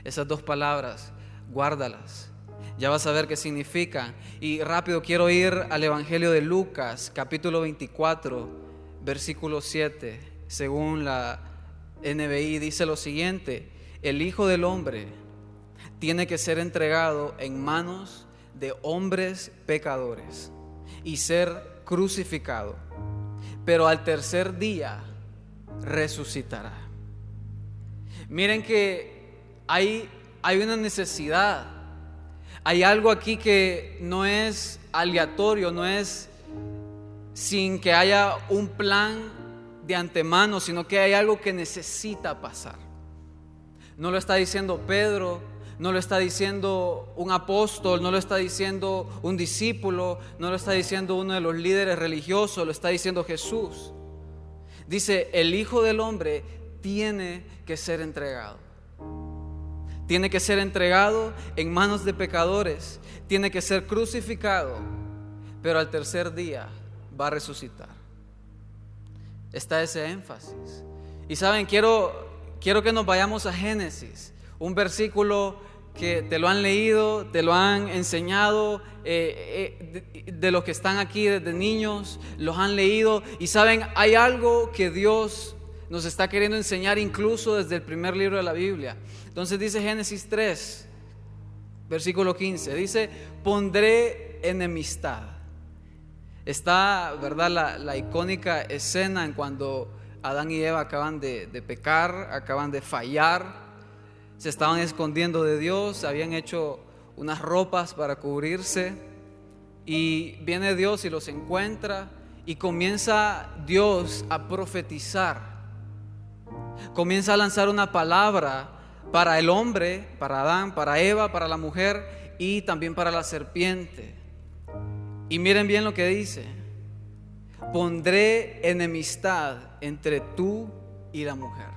Esas dos palabras, guárdalas. Ya vas a ver qué significan. Y rápido quiero ir al Evangelio de Lucas, capítulo 24, versículo 7. Según la NBI dice lo siguiente: el Hijo del Hombre tiene que ser entregado en manos de hombres pecadores y ser crucificado, pero al tercer día resucitará. Miren que hay una necesidad. Hay algo aquí que no es aleatorio, no es sin que haya un plan de antemano, sino que hay algo que necesita pasar. No lo está diciendo Pedro, no lo está diciendo un apóstol, no lo está diciendo un discípulo, no lo está diciendo uno de los líderes religiosos, lo está diciendo Jesús. Dice, el Hijo del Hombre tiene que ser entregado. Tiene que ser entregado en manos de pecadores, tiene que ser crucificado, pero al tercer día va a resucitar. Está ese énfasis. Y saben, quiero que nos vayamos a Génesis, un versículo que te lo han leído, te lo han enseñado, de los que están aquí desde niños, los han leído. Y saben, hay algo que Dios nos está queriendo enseñar incluso desde el primer libro de la Biblia. Entonces dice Génesis 3, versículo 15, dice, pondré enemistad. Está, ¿verdad?, la icónica escena en cuando Adán y Eva acaban de pecar, acaban de fallar, se estaban escondiendo de Dios, habían hecho unas ropas para cubrirse, y viene Dios y los encuentra, y comienza Dios a profetizar, comienza a lanzar una palabra para el hombre, para Adán, para Eva, para la mujer y también para la serpiente. Y miren bien lo que dice: pondré enemistad entre tú y la mujer,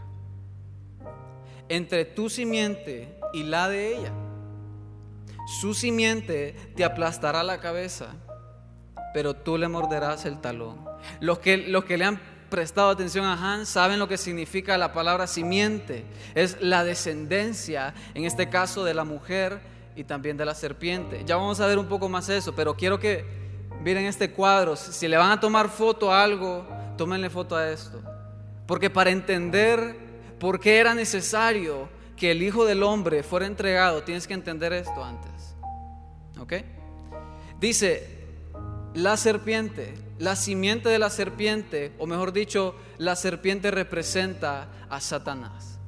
entre tu simiente y la de ella. Su simiente te aplastará la cabeza, pero tú le morderás el talón. Los que le han prestado atención a Hans saben lo que significa la palabra simiente. Es la descendencia, en este caso de la mujer y también de la serpiente. Ya vamos a ver un poco más eso, pero quiero que miren este cuadro. Si le van a tomar foto a algo, tómenle foto a esto, porque para entender por qué era necesario que el Hijo del Hombre fuera entregado, tienes que entender esto antes. ¿Ok? Dice, la serpiente, la simiente de la serpiente, o mejor dicho, la serpiente representa a Satanás,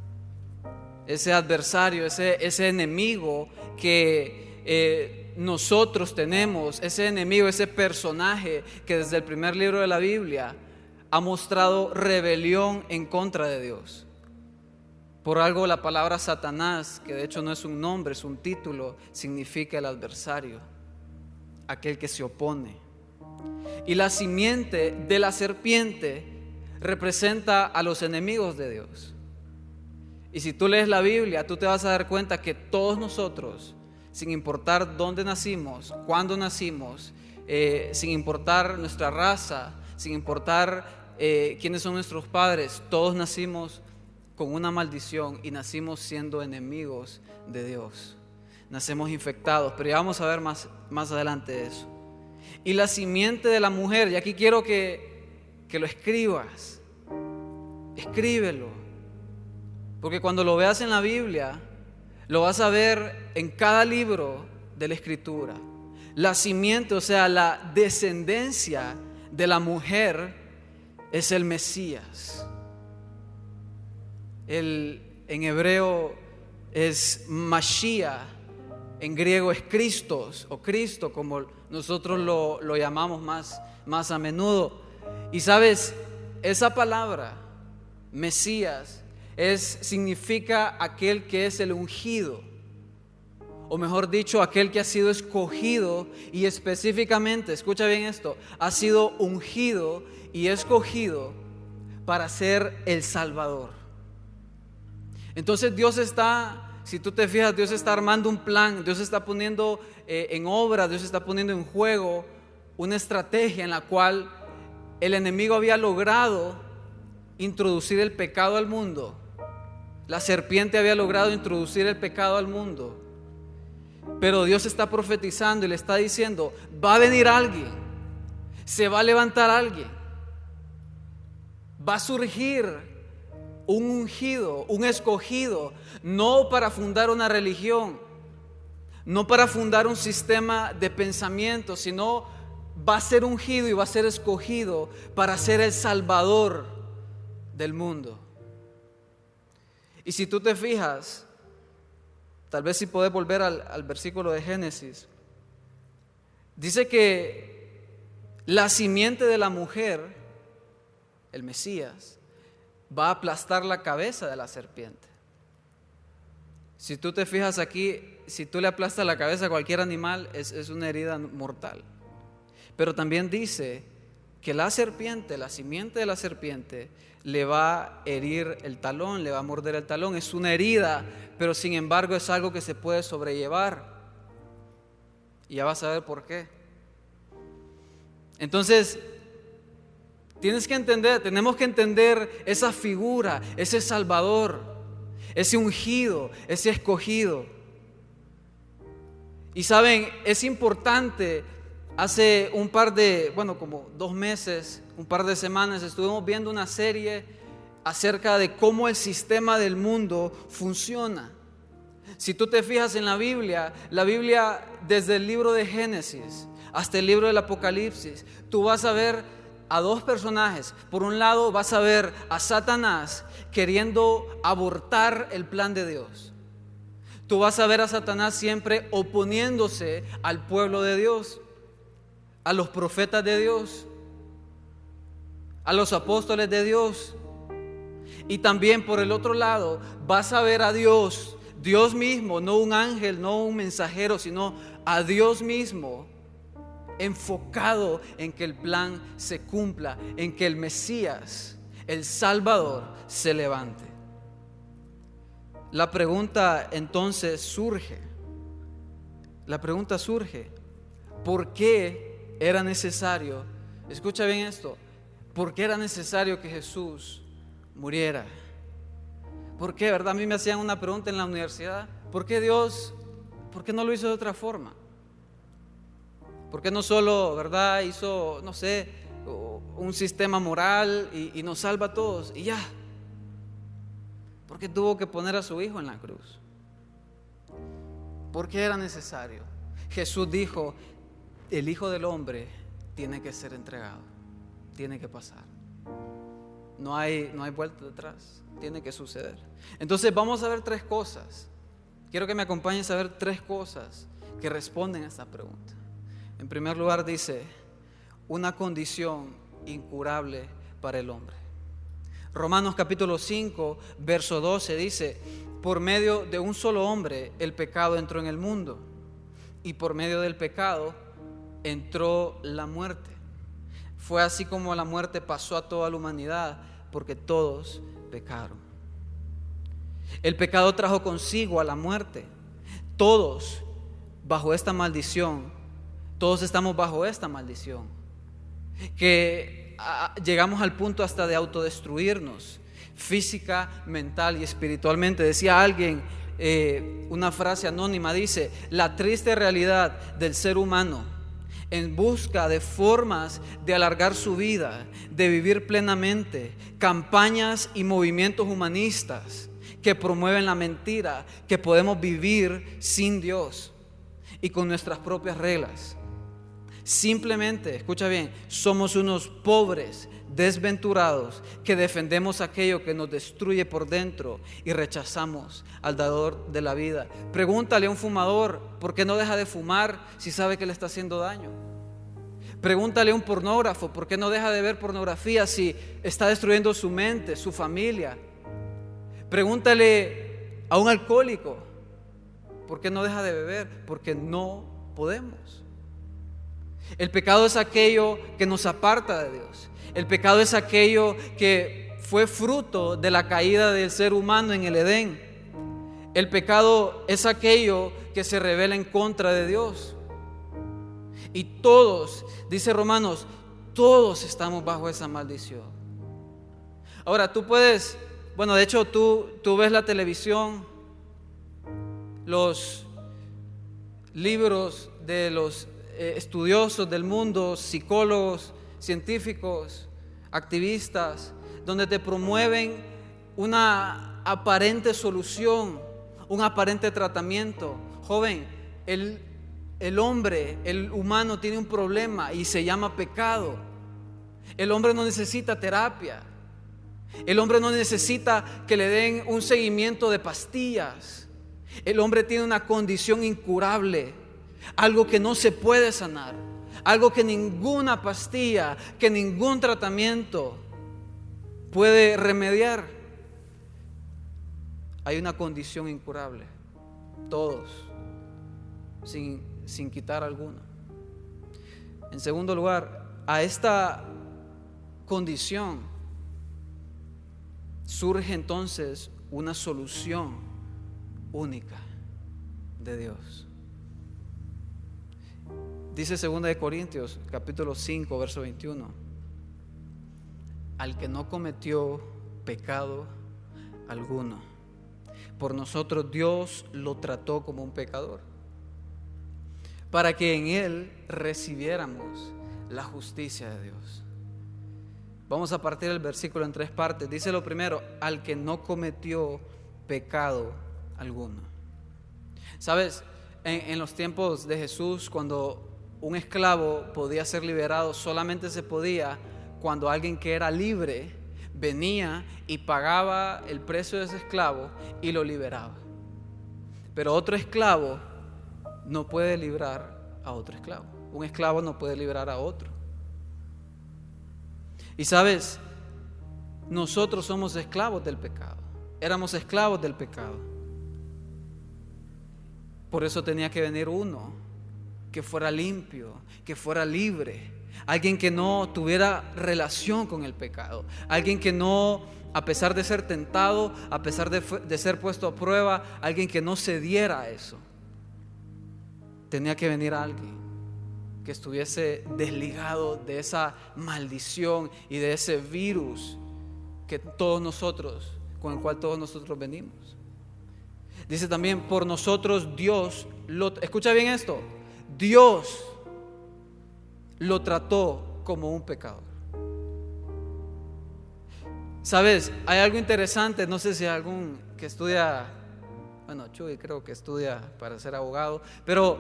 ese adversario, ese enemigo que nosotros tenemos, ese enemigo, ese personaje que desde el primer libro de la Biblia ha mostrado rebelión en contra de Dios. Por algo la palabra Satanás, que de hecho no es un nombre, es un título, significa el adversario, aquel que se opone. Y la simiente de la serpiente representa a los enemigos de Dios. Y si tú lees la Biblia, tú te vas a dar cuenta que todos nosotros, sin importar dónde nacimos, cuándo nacimos, sin importar nuestra raza, sin importar quiénes son nuestros padres, todos nacimos con una maldición y nacimos siendo enemigos de Dios. Nacemos infectados, pero ya vamos a ver más adelante eso. Y la simiente de la mujer, y aquí quiero que lo escribas, escríbelo, porque cuando lo veas en la Biblia, lo vas a ver en cada libro de la Escritura. La simiente, o sea, la descendencia de la mujer es el Mesías. En hebreo es Mashiach, en griego es Christos o Cristo, como nosotros lo llamamos más a menudo. Y sabes, esa palabra Mesías significa aquel que es el ungido, o mejor dicho, aquel que ha sido escogido, y específicamente, escucha bien esto, ha sido ungido y escogido para ser el Salvador. Entonces Dios está, si tú te fijas, Dios está armando un plan, Dios está poniendo en obra, Dios está poniendo en juego una estrategia en la cual el enemigo había logrado introducir el pecado al mundo, La serpiente había logrado introducir el pecado al mundo, pero Dios está profetizando y le está diciendo: va a venir alguien, se va a levantar alguien, va a surgir un ungido, un escogido, no para fundar una religión, no para fundar un sistema de pensamiento, sino va a ser ungido y va a ser escogido para ser el Salvador del mundo. Y si tú te fijas, tal vez si podés volver al versículo de Génesis, dice que la simiente de la mujer, el Mesías, va a aplastar la cabeza de la serpiente. Si tú te fijas aquí, si tú le aplastas la cabeza a cualquier animal, es una herida mortal. Pero también dice que la serpiente, la simiente de la serpiente, le va a herir el talón, le va a morder el talón. Es una herida, pero sin embargo es algo que se puede sobrellevar. Y ya vas a ver por qué. Entonces, tenemos que entender esa figura, ese Salvador, ese ungido, ese escogido. Y saben, es importante. Hace como 2 meses, un par de semanas, estuvimos viendo una serie acerca de cómo el sistema del mundo funciona. Si tú te fijas en la Biblia desde el libro de Génesis hasta el libro del Apocalipsis, tú vas a ver a 2 personajes. Por un lado vas a ver a Satanás queriendo abortar el plan de Dios. Tú vas a ver a Satanás siempre oponiéndose al pueblo de Dios, a los profetas de Dios, a los apóstoles de Dios. Y también por el otro lado vas a ver a Dios mismo, no un ángel, no un mensajero, sino a Dios mismo, enfocado en que el plan se cumpla, en que el Mesías, el Salvador, se levante. La pregunta entonces surge, ¿por qué era necesario? Escucha bien esto, ¿por qué era necesario que Jesús muriera? ¿Por qué, verdad? A mí me hacían una pregunta en la universidad: ¿por qué Dios, por qué no lo hizo de otra forma? ¿Por qué no solo, verdad, hizo, no sé, un sistema moral y nos salva a todos y ya? ¿Por qué tuvo que poner a su hijo en la cruz? ¿Por qué era necesario? Jesús dijo: el Hijo del Hombre tiene que ser entregado, tiene que pasar. No hay vuelta atrás, tiene que suceder. Entonces vamos a ver 3 cosas. Quiero que me acompañes a ver 3 cosas que responden a esta pregunta. En primer lugar dice: una condición incurable para el hombre. Romanos capítulo 5, verso 12 dice: por medio de un solo hombre el pecado entró en el mundo, y por medio del pecado entró la muerte. Fue así como la muerte pasó a toda la humanidad, porque todos pecaron. El pecado trajo consigo a la muerte. Todos bajo esta maldición, todos estamos bajo esta maldición, que llegamos al punto hasta de autodestruirnos física, mental y espiritualmente. Decía alguien, una frase anónima, dice: la triste realidad del ser humano en busca de formas de alargar su vida, de vivir plenamente, campañas y movimientos humanistas que promueven la mentira, que podemos vivir sin Dios y con nuestras propias reglas. Simplemente, escucha bien, somos unos pobres desventurados que defendemos aquello que nos destruye por dentro y rechazamos al dador de la vida. Pregúntale a un fumador por qué no deja de fumar si sabe que le está haciendo daño. Pregúntale a un pornógrafo por qué no deja de ver pornografía si está destruyendo su mente, su familia. Pregúntale a un alcohólico por qué no deja de beber, porque no podemos. El pecado es aquello que nos aparta de Dios. El pecado es aquello que fue fruto de la caída del ser humano en el Edén. El pecado es aquello que se rebela en contra de Dios. Y todos, dice Romanos, todos estamos bajo esa maldición. Ahora tú puedes bueno, de hecho tú ves la televisión, los libros de los estudiosos del mundo, psicólogos, científicos, activistas, donde te promueven una aparente solución, un aparente tratamiento. Joven, el hombre, el humano tiene un problema y se llama pecado. El hombre no necesita terapia. El hombre no necesita que le den un seguimiento de pastillas. El hombre tiene una condición incurable, algo que no se puede sanar, algo que ninguna pastilla, que ningún tratamiento puede remediar. Hay una condición incurable, todos, sin quitar alguno. En segundo lugar, a esta condición surge entonces una solución única de Dios. Dice 2 Corintios capítulo 5 verso 21: al que no cometió pecado alguno, por nosotros Dios lo trató como un pecador, para que en él recibiéramos la justicia de Dios. Vamos a partir el versículo en 3 partes. Dice lo primero: al que no cometió pecado alguno. ¿Sabes? En los tiempos de Jesús, cuando un esclavo podía ser liberado, solamente se podía cuando alguien que era libre venía y pagaba el precio de ese esclavo y lo liberaba. Pero otro esclavo no puede librar a otro esclavo. Un esclavo no puede librar a otro. Y sabes, nosotros somos esclavos del pecado. Éramos esclavos del pecado. Por eso tenía que venir uno que fuera limpio, que fuera libre, alguien que no tuviera relación con el pecado, alguien que no, a pesar de ser tentado, a pesar de ser puesto a prueba, alguien que no cediera a eso. Tenía que venir alguien que estuviese desligado de esa maldición y de ese virus que todos nosotros, con el cual todos nosotros venimos. Dice también: por nosotros Dios escucha bien esto, Dios lo trató como un pecador. Sabes, hay algo interesante, no sé si hay algún que estudia, bueno, Chuy creo que estudia para ser abogado, pero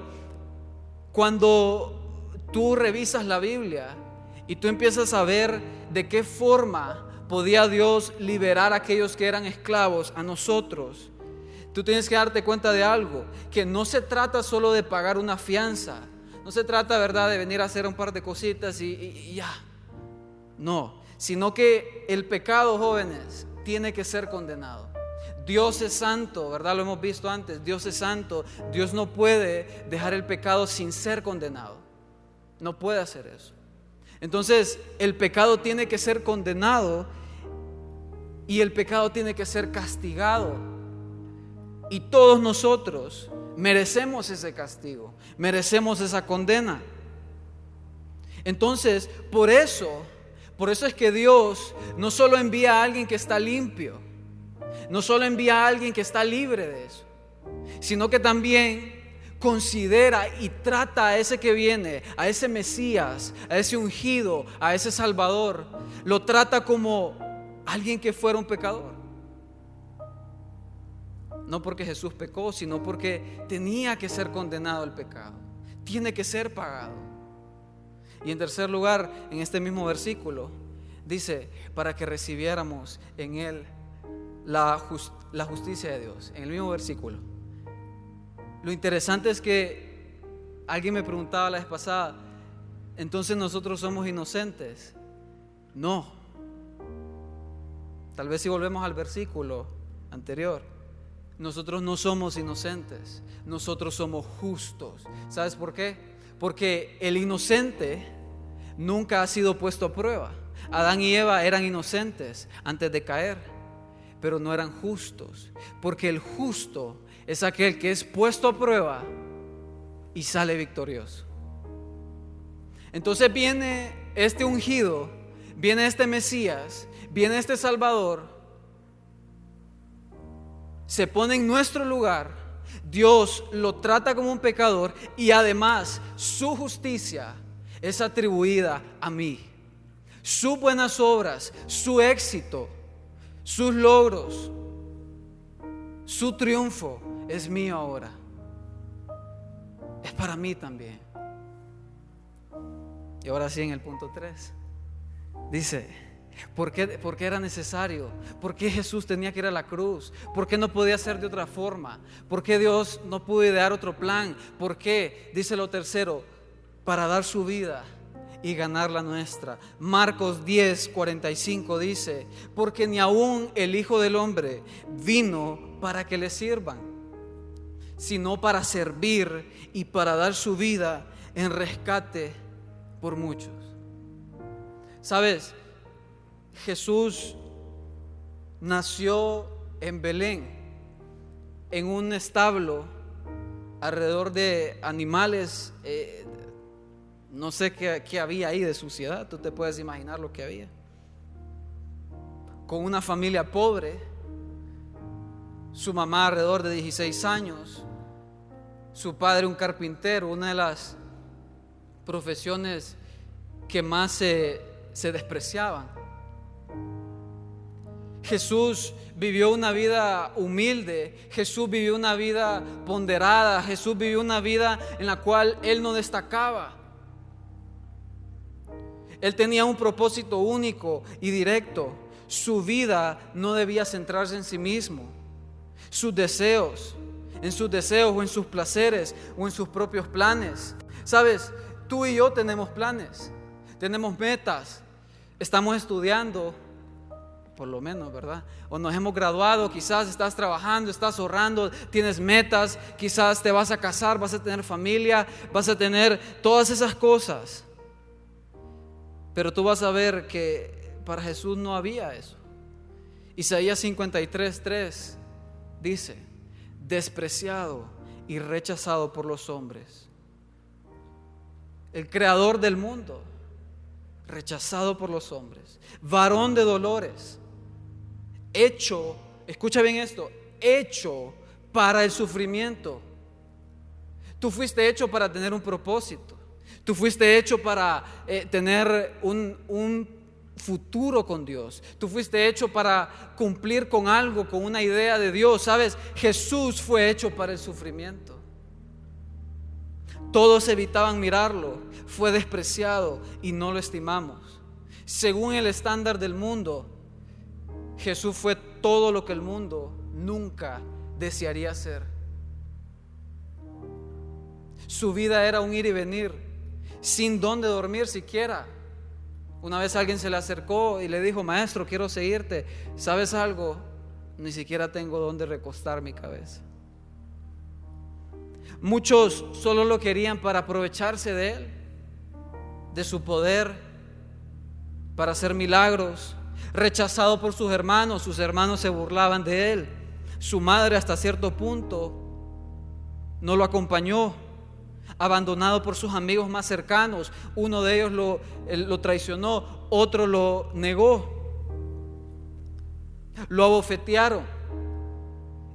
cuando tú revisas la Biblia y tú empiezas a ver de qué forma podía Dios liberar a aquellos que eran esclavos, a nosotros, tú tienes que darte cuenta de algo, que no se trata solo de pagar una fianza, no se trata, ¿verdad?, de venir a hacer un par de cositas y ya. No, sino que el pecado, jóvenes, tiene que ser condenado. Dios es santo, ¿verdad? Lo hemos visto antes. Dios es santo. Dios no puede dejar el pecado sin ser condenado. No puede hacer eso. Entonces, el pecado tiene que ser condenado y el pecado tiene que ser castigado. Y todos nosotros merecemos ese castigo, merecemos esa condena. Entonces, por eso es que Dios no solo envía a alguien que está limpio, no solo envía a alguien que está libre de eso, sino que también considera y trata a ese que viene, a ese Mesías, a ese ungido, a ese Salvador, lo trata como alguien que fuera un pecador. No porque Jesús pecó, sino porque tenía que ser condenado el pecado, tiene que ser pagado. Y en tercer lugar, en este mismo versículo, dice: para que recibiéramos en él la justicia de Dios. En el mismo versículo. Lo interesante es que alguien me preguntaba la vez pasada: ¿entonces nosotros somos inocentes? No. Tal vez si volvemos al versículo anterior, nosotros no somos inocentes, nosotros somos justos. ¿Sabes por qué? Porque el inocente nunca ha sido puesto a prueba. Adán y Eva eran inocentes antes de caer, pero no eran justos, porque el justo es aquel que es puesto a prueba y sale victorioso. Entonces viene este ungido, viene este Mesías, viene este Salvador, se pone en nuestro lugar, Dios lo trata como un pecador y además su justicia es atribuida a mí. Sus buenas obras, su éxito, sus logros, su triunfo es mío ahora. Es para mí también. Y ahora sí, en el punto 3 dice: ¿por qué era necesario? ¿Por qué Jesús tenía que ir a la cruz? ¿Por qué no podía ser de otra forma? ¿Por qué Dios no pudo idear otro plan? ¿Por qué? Dice lo tercero: para dar su vida y ganar la nuestra. Marcos 10:45 dice: porque ni aún el Hijo del Hombre vino para que le sirvan, sino para servir y para dar su vida en rescate por muchos. ¿Sabes? Jesús nació en Belén, en un establo, alrededor de animales. No sé qué había ahí de suciedad. Tú te puedes imaginar lo que había. Con una familia pobre, su mamá alrededor de 16 años, su padre un carpintero, una de las profesiones que más se despreciaban. Jesús vivió una vida humilde, Jesús vivió una vida ponderada, Jesús vivió una vida en la cual Él no destacaba. Él tenía un propósito único y directo. Su vida no debía centrarse en sí mismo, sus deseos, en sus deseos o en sus placeres o en sus propios planes. Sabes, tú y yo tenemos planes, tenemos metas, estamos estudiando, por lo menos, ¿verdad? O nos hemos graduado, quizás estás trabajando, estás ahorrando, tienes metas, quizás te vas a casar, vas a tener familia, vas a tener todas esas cosas. Pero tú vas a ver que para Jesús no había eso. Isaías 53:3 dice: despreciado y rechazado por los hombres. El creador del mundo, rechazado por los hombres, varón de dolores, hecho, escucha bien esto, hecho para el sufrimiento. Tú fuiste hecho para tener un propósito. Tú fuiste hecho para tener un futuro con Dios. Tú fuiste hecho para cumplir con algo, con una idea de Dios. ¿Sabes? Jesús fue hecho para el sufrimiento. Todos evitaban mirarlo. Fue despreciado y no lo estimamos. Según el estándar del mundo, Jesús fue todo lo que el mundo nunca desearía ser. Su vida era un ir y venir, sin dónde dormir siquiera. Una vez alguien se le acercó y le dijo: maestro, quiero seguirte. ¿Sabes algo? Ni siquiera tengo dónde recostar mi cabeza. Muchos solo lo querían para aprovecharse de él, de su poder, para hacer milagros. Rechazado por sus hermanos se burlaban de él. Su madre hasta cierto punto no lo acompañó. Abandonado por sus amigos más cercanos, uno de ellos lo traicionó, otro lo negó, lo abofetearon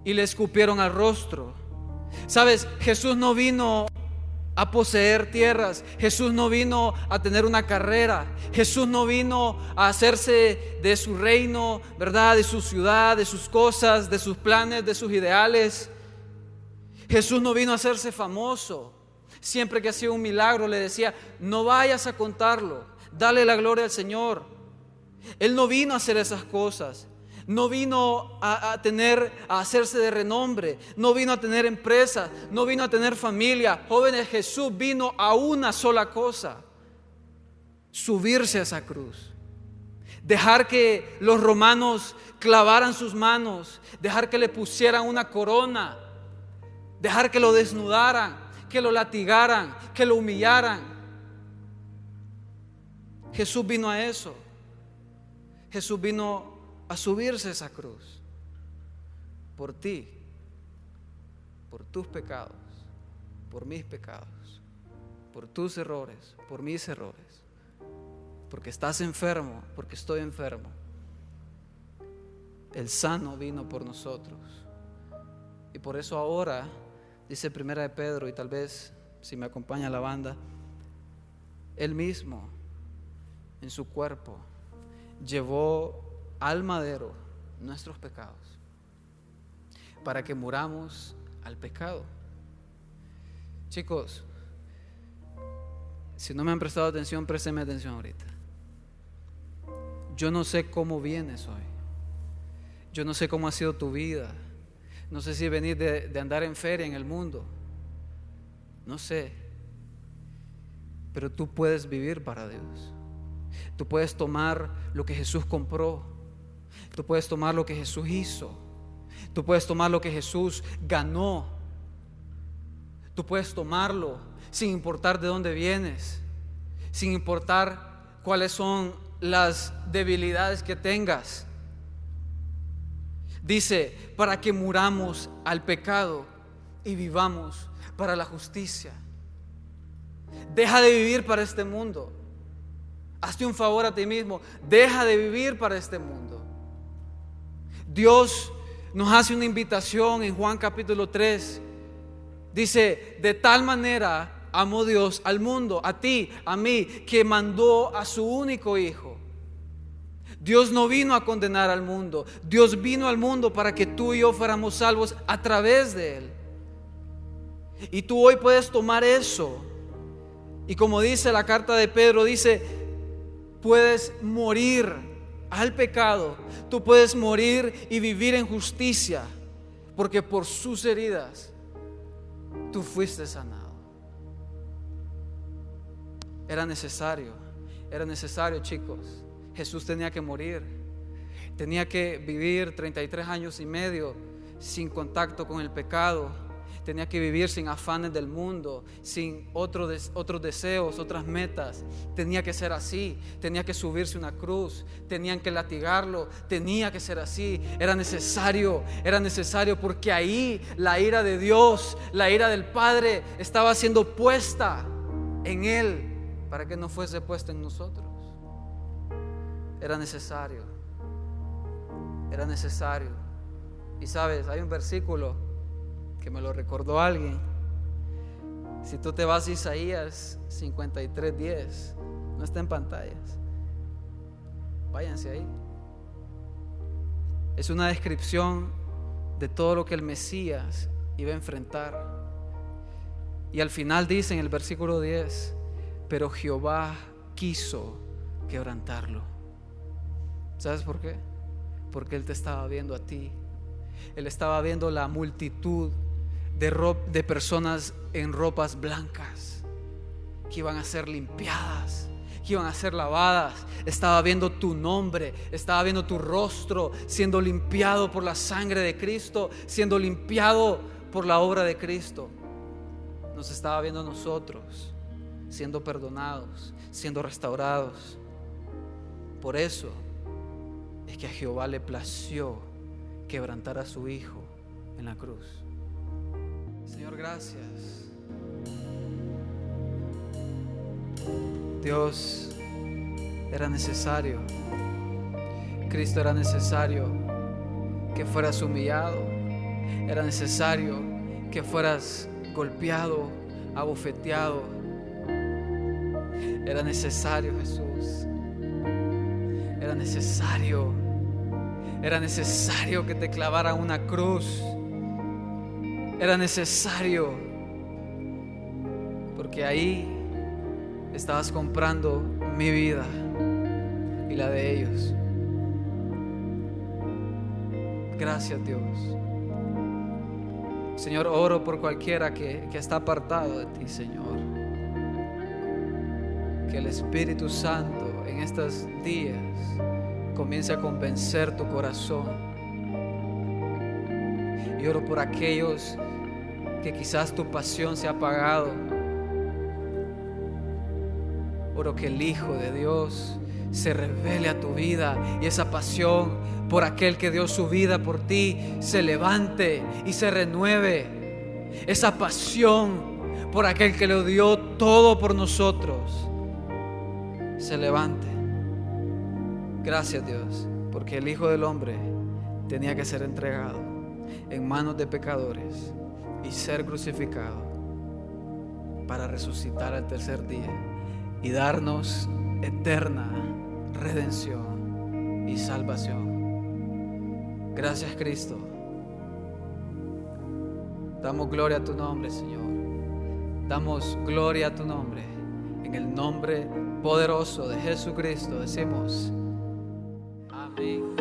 y le escupieron al rostro. Sabes, Jesús no vino a poseer tierras, Jesús no vino a tener una carrera, Jesús no vino a hacerse de su reino, ¿verdad? De su ciudad, de sus cosas, de sus planes, de sus ideales. Jesús no vino a hacerse famoso. Siempre que hacía un milagro le decía: no vayas a contarlo, dale la gloria al Señor. Él no vino a hacer esas cosas. No vino a hacerse de renombre. No vino a tener empresas. No vino a tener familia. Jóvenes, Jesús vino a una sola cosa: subirse a esa cruz. Dejar que los romanos clavaran sus manos. Dejar que le pusieran una corona. Dejar que lo desnudaran, que lo latigaran, que lo humillaran. Jesús vino a eso. Jesús vino a subirse a esa cruz por ti, por tus pecados, por mis pecados, por tus errores, por mis errores, porque estás enfermo, porque estoy enfermo. El sano vino por nosotros. Y por eso ahora, dice Primera de Pedro, y tal vez si me acompaña la banda, Él mismo en su cuerpo llevó al madero nuestros pecados para que muramos al pecado. Chicos, si no me han prestado atención, préstenme atención ahorita. Yo no sé cómo vienes hoy. Yo no sé cómo ha sido tu vida. No sé si venís de andar en feria en el mundo. No sé. Pero tú puedes vivir para Dios. Tú puedes tomar lo que Jesús compró. Tú puedes tomar lo que Jesús hizo. Tú puedes tomar lo que Jesús ganó. Tú puedes tomarlo sin importar de dónde vienes, sin importar cuáles son las debilidades que tengas. Dice, para que muramos al pecado y vivamos para la justicia. Deja de vivir para este mundo. Hazte un favor a ti mismo. Deja de vivir para este mundo. Dios nos hace una invitación en Juan capítulo 3. Dice, de tal manera amó Dios al mundo, a ti, a mí, que mandó a su único hijo. Dios no vino a condenar al mundo. Dios vino al mundo para que tú y yo fuéramos salvos a través de Él. Y tú hoy puedes tomar eso. Y como dice la carta de Pedro, dice, puedes morir al pecado. Tú puedes morir y vivir en justicia, porque por sus heridas tú fuiste sanado. Era necesario, chicos. Jesús tenía que morir. Tenía que vivir 33 años y medio sin contacto con el pecado. Tenía que vivir sin afanes del mundo, sin otros deseos, otras metas. Tenía que ser así. Tenía que subirse una cruz. Tenían que latigarlo. Tenía que ser así. Era necesario porque ahí la ira de Dios, la ira del Padre estaba siendo puesta en Él para que no fuese puesta en nosotros. Era necesario. Y sabes, hay un versículo que me lo recordó alguien. Si tú te vas a Isaías 53:10, no está en pantallas, váyanse ahí. Es una descripción de todo lo que el Mesías iba a enfrentar. Y al final dice en el versículo 10, pero Jehová quiso quebrantarlo. ¿Sabes por qué? Porque Él te estaba viendo a ti. Él estaba viendo la multitud de personas en ropas blancas que iban a ser limpiadas, que iban a ser lavadas. Estaba viendo tu nombre, estaba viendo tu rostro siendo limpiado por la sangre de Cristo, siendo limpiado por la obra de Cristo. Nos estaba viendo nosotros siendo perdonados, siendo restaurados. Por eso es que a Jehová le plació quebrantar a su Hijo en la cruz. Señor, gracias. Dios, era necesario. Cristo, era necesario que fueras humillado. Era necesario que fueras golpeado, abofeteado. Era necesario, Jesús. Era necesario que te clavaran una cruz. Era necesario, porque ahí estabas comprando mi vida y la de ellos. Gracias, Dios. Señor, oro por cualquiera que está apartado de ti, Señor. Que el Espíritu Santo en estos días comience a convencer tu corazón. Y oro por aquellos que quizás tu pasión se ha apagado. Oro que el Hijo de Dios se revele a tu vida y esa pasión por aquel que dio su vida por ti se levante y se renueve. Esa pasión por aquel que lo dio todo por nosotros se levante. Gracias, Dios, porque el Hijo del Hombre tenía que ser entregado. en manos de pecadores y ser crucificado para resucitar al tercer día y darnos eterna redención y salvación. Gracias, Cristo. Damos gloria a tu nombre, Señor. Damos gloria a tu nombre. En el nombre poderoso de Jesucristo decimos amén.